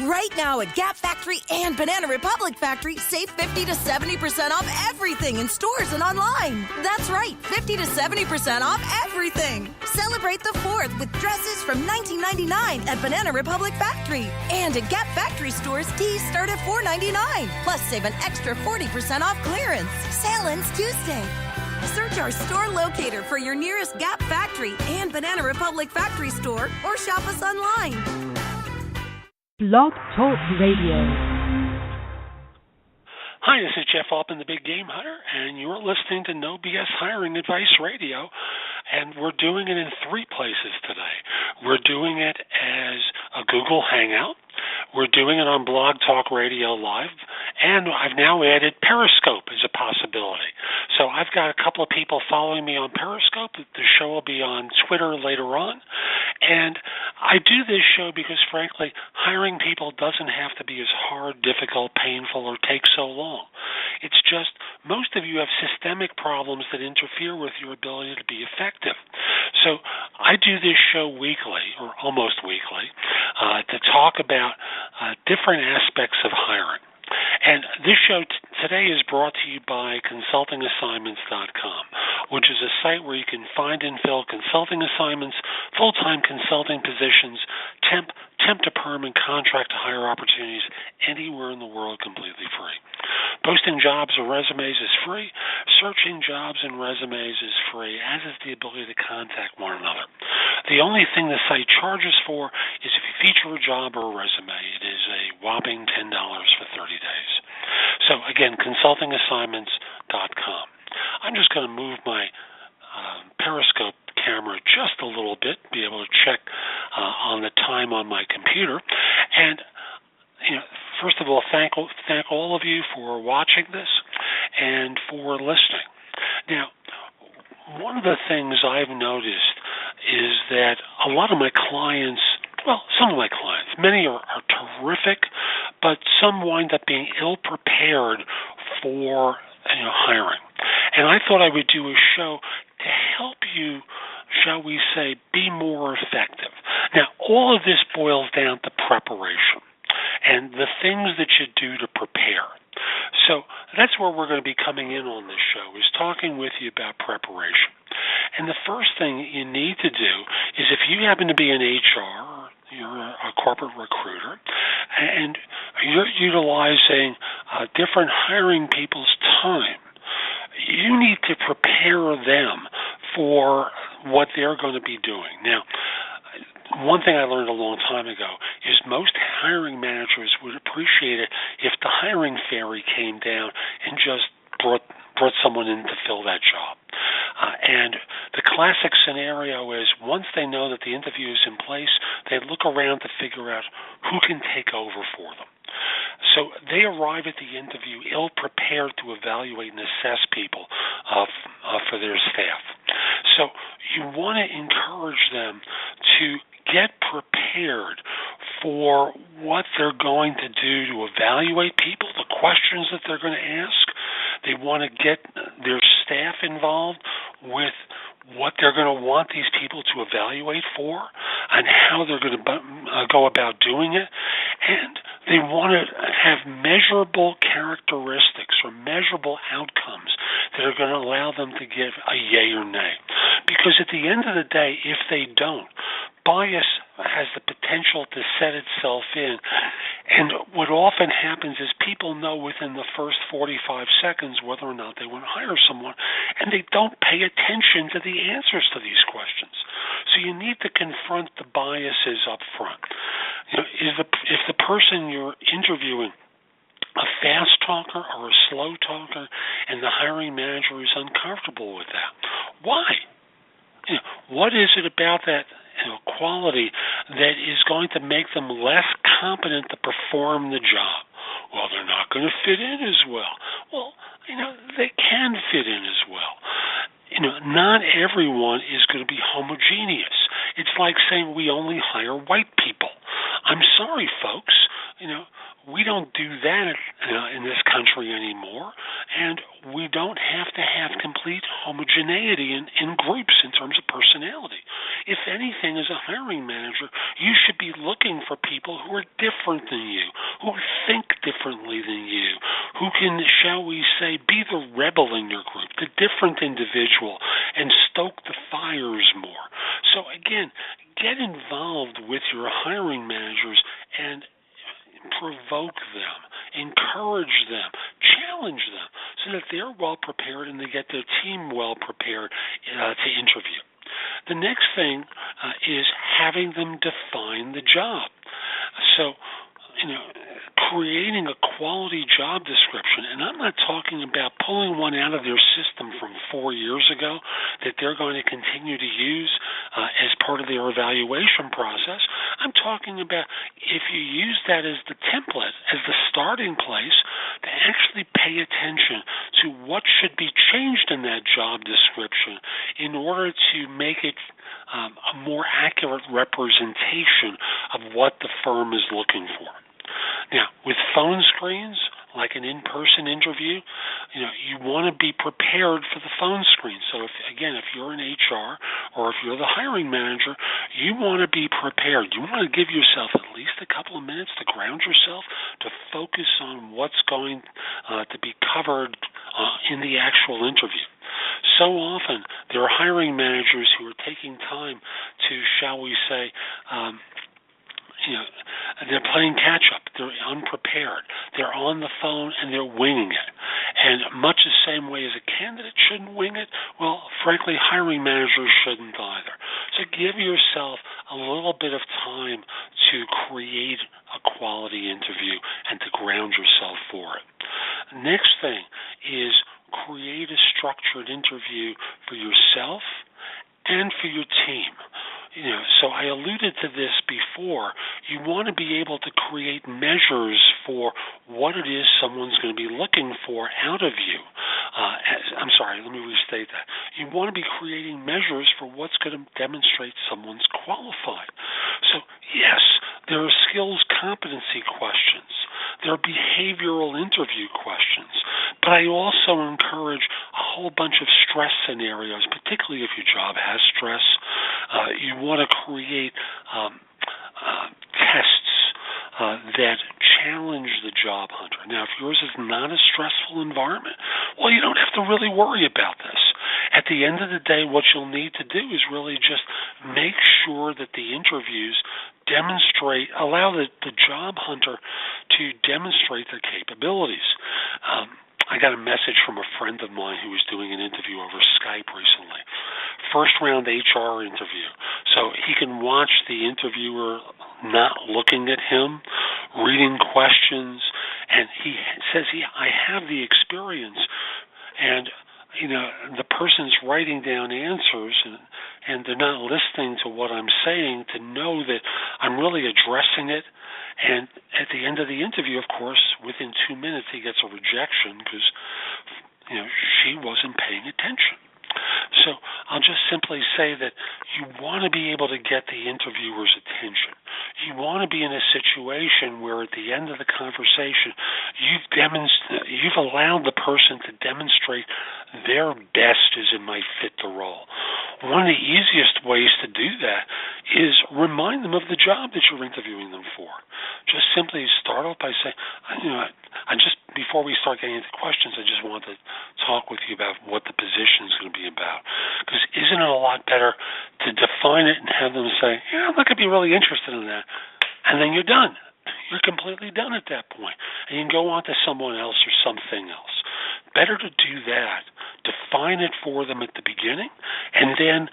Right now at Gap Factory and Banana Republic Factory, save 50 to 70% off everything in stores and online. That's right, 50 to 70% off everything. Celebrate the 4th with dresses from $19.99 at Banana Republic Factory. And at Gap Factory stores, tees start at $4.99. Plus, save an extra 40% off clearance. Sale ends Tuesday. Search our store locator for your nearest Gap Factory and Banana Republic Factory store or shop us online. Blog Talk Radio. Hi, this is Jeff Altman, the Big Game Hunter, and you're listening to No BS Hiring Advice Radio, and we're doing it in 3 places today. We're doing it as a Google Hangout. We're doing it on Blog Talk Radio Live, and I've now added Periscope as a possibility. So I've got a couple of people following me on Periscope. The show will be on Twitter later on. And I do this show because, frankly, hiring people doesn't have to be as hard, difficult, painful, or take so long. It's just most of you have systemic problems that interfere with your ability to be effective. So I do this show weekly, or almost weekly, to talk about different aspects of hiring. And this show today is brought to you by consultingassignments.com, which is a site where you can find and fill consulting assignments, full-time consulting positions, temp to perm, and contract to hire opportunities anywhere in the world completely free. Posting jobs or resumes is free. Searching jobs and resumes is free, as is the ability to contact one another. The only thing the site charges for is if you feature a job or a resume. It is a whopping $10 for 30 days. So, again, consultingassignments.com. I'm just going to move my Periscope camera just a little bit, be able to check on the time on my computer. And, first of all, thank all of you for watching this and for listening. Now, one of the things I've noticed is that a lot of my clients, some of my clients, many are terrific, but some wind up being ill-prepared for hiring. And I thought I would do a show to help you, shall we say, be more effective. Now, all of this boils down to preparation and the things that you do to prepare. So that's where we're going to be coming in on this show, is talking with you about preparation. And the first thing you need to do is, if you happen to be in HR, you're a corporate recruiter, and you're utilizing different hiring people's time, you need to prepare them for what they're going to be doing. Now, one thing I learned a long time ago is most hiring managers would appreciate it if the hiring fairy came down and just brought someone in to fill that job. And the classic scenario is, once they know that the interview is in place, they look around to figure out who can take over for them. So they arrive at the interview ill-prepared to evaluate and assess people for their staff. So you want to encourage them to get prepared for what they're going to do to evaluate people, the questions that they're going to ask. They want to get their staff involved with what they're going to want these people to evaluate for and how they're going to go about doing it. And they want to have measurable characteristics or measurable outcomes that are going to allow them to give a yay or nay. Because at the end of the day, if they don't, bias has the potential to set itself in. And what often happens is people know within the first 45 seconds whether or not they want to hire someone, and they don't pay attention to the answers to these questions. So you need to confront the biases up front. If the person you're interviewing a fast talker or a slow talker, and the hiring manager is uncomfortable with that, why? What is it about that quality that is going to make them less competent to perform the job? Well, they're not going to fit in as well. Well, they can fit in as well. Not everyone is going to be homogeneous. It's like saying we only hire white people. I'm sorry, folks. We don't do that in this country anymore, and we don't have to have complete homogeneity in groups in terms of personality. if anything, as a hiring manager, you should be looking for people who are different than you, who think differently than you, who can, shall we say, be the rebel in your group, the different individual, and stoke the fires more. So again, get involved with your hiring managers and provoke them, encourage them, challenge them, so that they're well prepared and they get their team well prepared to interview. The next thing is having them define the job. So, creating a quality job description, and I'm not talking about pulling one out of their system from 4 years ago that they're going to continue to use as part of their evaluation process. I'm talking about if you use that as the template, as the starting place, to actually pay attention to what should be changed in that job description in order to make it a more accurate representation of what the firm is looking for. Now, with phone screens, like an in-person interview, you want to be prepared for the phone screen. So, if you're in HR or if you're the hiring manager, you want to be prepared. You want to give yourself at least a couple of minutes to ground yourself, to focus on what's going to be covered in the actual interview. So often, there are hiring managers who are taking time to, shall we say, they're playing catch-up. They're unprepared. They're on the phone, and they're winging it. And much the same way as a candidate shouldn't wing it, well, frankly, hiring managers shouldn't either. So give yourself a little bit of time to create a quality interview and to ground yourself for it. Next thing is create a structured interview for yourself and for your team. So I alluded to this before. You want to be able to create measures for what it is someone's going to be looking for out of you. Let me restate that. You want to be creating measures for what's going to demonstrate someone's qualified. So, yes, there are skills competency questions. There are behavioral interview questions. But I also encourage a whole bunch of stress scenarios, particularly if your job has stress. You want to create tests that challenge the job hunter. Now, if yours is not a stressful environment, well, you don't have to really worry about this. At the end of the day, what you'll need to do is really just make sure that the interviews allow the job hunter to demonstrate their capabilities. I got a message from a friend of mine who was doing an interview over Skype recently. First round HR interview. So he can watch the interviewer not looking at him, reading questions, and he says, I have the experience, and the person's writing down answers, and they're not listening to what I'm saying to know that I'm really addressing it. And at the end of the interview, of course, within 2 minutes, he gets a rejection because, she wasn't paying attention. So I'll just simply say that you want to be able to get the interviewer's attention. You want to be in a situation where at the end of the conversation, you've allowed the person to demonstrate their best as it might fit the role. One of the easiest ways to do that is remind them of the job that you're interviewing them for. Just simply start off by saying, before we start getting into questions, I just want to talk with you about what the position is going to be about. Because isn't it a lot better to define it and have them say, I could be really interested in that, and then you're done. You're completely done at that point. And you can go on to someone else or something else. Better to do that, define it for them at the beginning, and then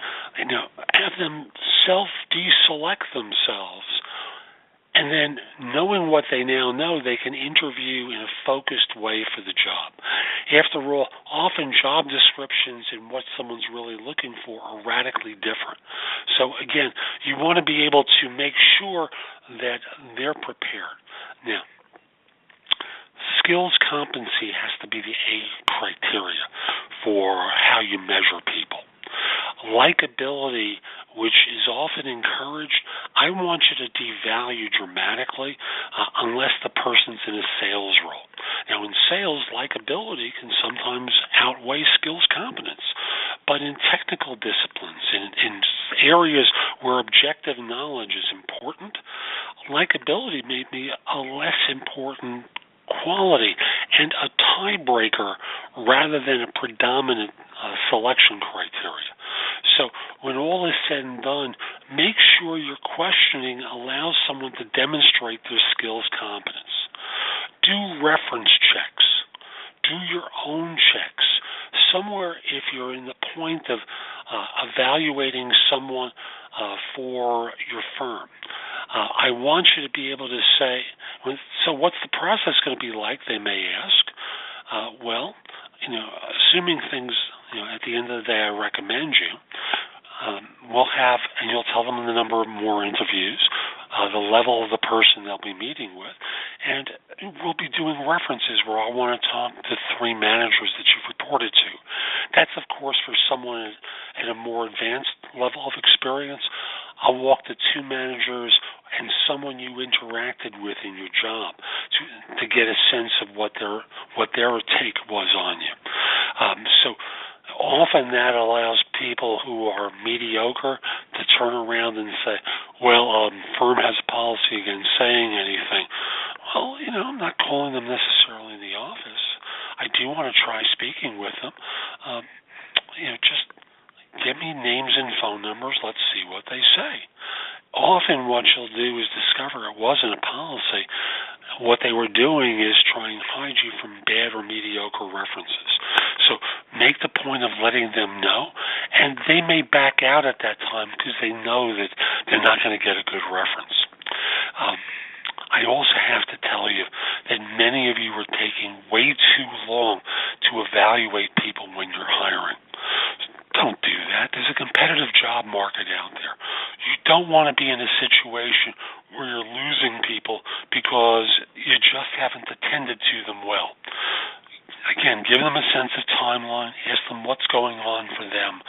have them self-deselect themselves. And then, knowing what they now know, they can interview in a focused way for the job. After all, often job descriptions and what someone's really looking for are radically different. So again, you want to be able to make sure that they're prepared. Now, skills competency has to be the A criteria for how you measure people. Likability, which is often encouraged, I want you to devalue dramatically unless the person's in a sales role. Now, in sales, likability can sometimes outweigh skills competence. but in technical disciplines, in areas where objective knowledge is important, likability may be a less important quality and a tiebreaker rather than a predominant selection criteria. So when all is said and done, make sure your questioning allows someone to demonstrate their skills competence. Do reference checks. Do your own checks. Somewhere, if you're in the point of evaluating someone for your firm, I want you to be able to say, so what's the process going to be like, they may ask. Well, assuming things, at the end of the day I recommend you, we'll have, and you'll tell them the number of more interviews, the level of the person they'll be meeting with, and we'll be doing references where I want to talk to 3 managers that you've reported to. That's, of course, for someone at a more advanced level of experience. I'll walk to 2 managers and someone you interacted with in your job to get a sense of what their take was on you. So often that allows people who are mediocre to turn around and say, well, firm has a policy against saying anything. Well, I'm not calling them necessarily in the office. I do want to try speaking with them. Just give me names and phone numbers. Let's see what they say. Often what you'll do is discover it wasn't a policy. What they were doing is trying to hide you from bad or mediocre references. So make the point of letting them know, and they may back out at that time because they know that they're not going to get a good reference. I also have to tell you that many of you are taking way too long to evaluate people when you're hiring. Don't do that. There's a competitive job market out there. You don't want to be in a situation where you're losing people because you just haven't attended to them well. Again, give them a sense of timeline. Ask them what's going on for them.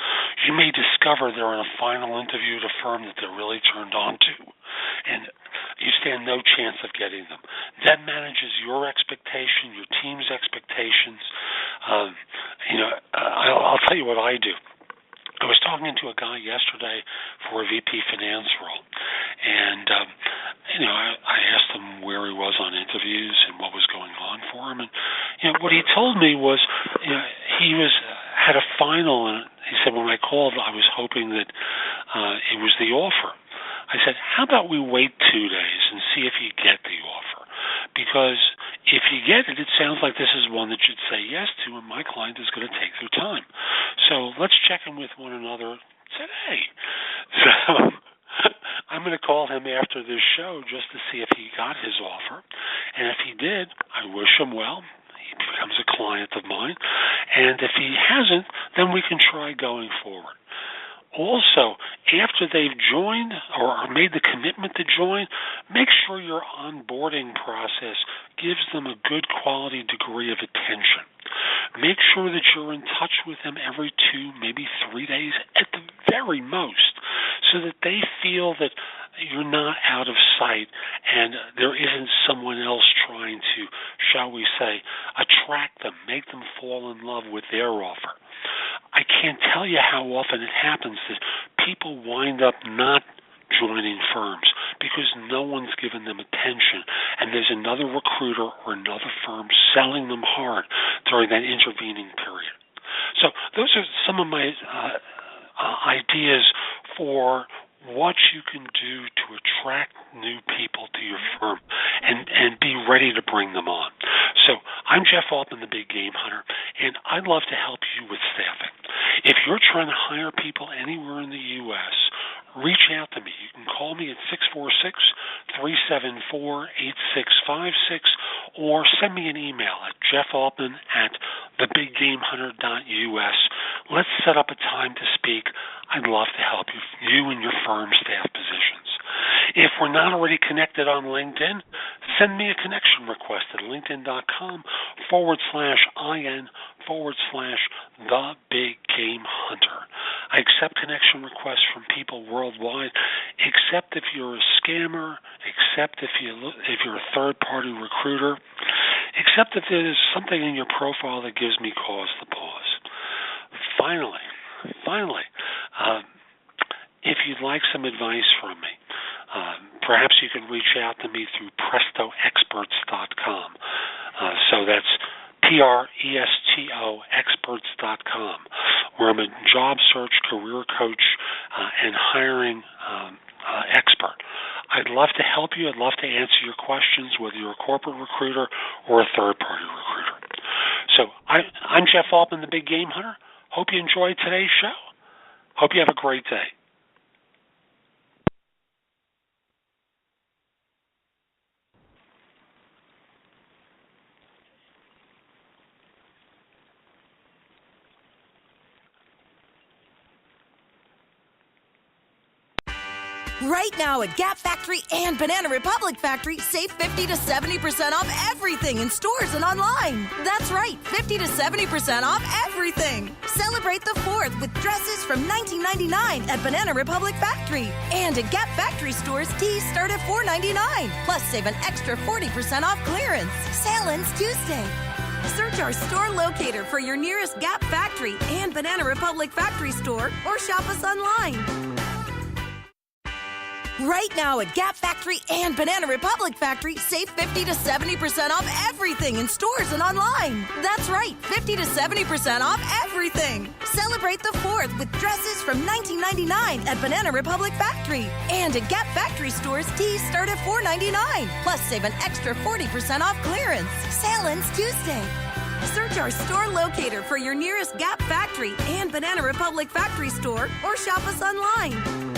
You may discover they're in a final interview at a firm that they're really turned on to, and you stand no chance of getting them. That manages your expectation, your team's expectations. I'll tell you what I do. I was talking to a guy yesterday for a VP finance role, and I asked him where he was on interviews and what was going on for him, and what he told me was he had a final, and he said when I called I was hoping that it was the offer. I said, how about we wait 2 days and see if you get the offer? Because if you get it, it sounds like this is one that you'd say yes to, and my client is going to take their time. So let's check in with one another today. So I'm going to call him after this show just to see if he got his offer. And if he did, I wish him well. He becomes a client of mine. And if he hasn't, then we can try going forward. Also, after they've joined or made the commitment to join, make sure your onboarding process gives them a good quality degree of attention. Make sure that you're in touch with them every 2, maybe 3 days at the very most, so that they feel that you're not out of sight and there isn't someone else trying to, shall we say, attract them, make them fall in love with their offer. I can't tell you how often it happens that people wind up not joining firms because no one's given them attention, and there's another recruiter or another firm selling them hard during that intervening period. So those are some of my ideas for what you can do to attract new people to your firm and be ready to bring them on. So I'm Jeff Altman, the Big Game Hunter, and I'd love to help you with staffing. If you're trying to hire people anywhere in the U.S., reach out to me. You can call me at 646-374-8656 or send me an email at jeffaltman@thebiggamehunter.us. Let's set up a time to speak. I'd love to help you and your firm staff positions. If we're not already connected on LinkedIn, send me a connection request at linkedin.com/IN/the-big-game-hunter. I accept connection requests from people worldwide, except if you're a scammer, except if you're a third-party recruiter, except if there's something in your profile that gives me cause to pause. Finally, finally, if you'd like some advice from me, perhaps you can reach out to me through prestoexperts.com. So that's PRESTO experts.com, where I'm a job search, career coach, and hiring expert. I'd love to help you. I'd love to answer your questions, whether you're a corporate recruiter or a third-party recruiter. So I'm Jeff Altman, the Big Game Hunter. Hope you enjoyed today's show. Hope you have a great day. Right now at Gap Factory and Banana Republic Factory, save 50 to 70% off everything in stores and online. That's right, 50 to 70% off everything. Celebrate the 4th with dresses from $19.99 at Banana Republic Factory. And at Gap Factory stores, tees start at $4.99. Plus, save an extra 40% off clearance. Sale ends Tuesday. Search our store locator for your nearest Gap Factory and Banana Republic Factory store, or shop us online. Right now at Gap Factory and Banana Republic Factory, save 50 to 70% off everything in stores and online. That's right, 50 to 70% off everything. Celebrate the 4th with dresses from $19.99 at Banana Republic Factory. And at Gap Factory stores, tees start at $4.99. Plus, save an extra 40% off clearance. Sale ends Tuesday. Search our store locator for your nearest Gap Factory and Banana Republic Factory store, or shop us online.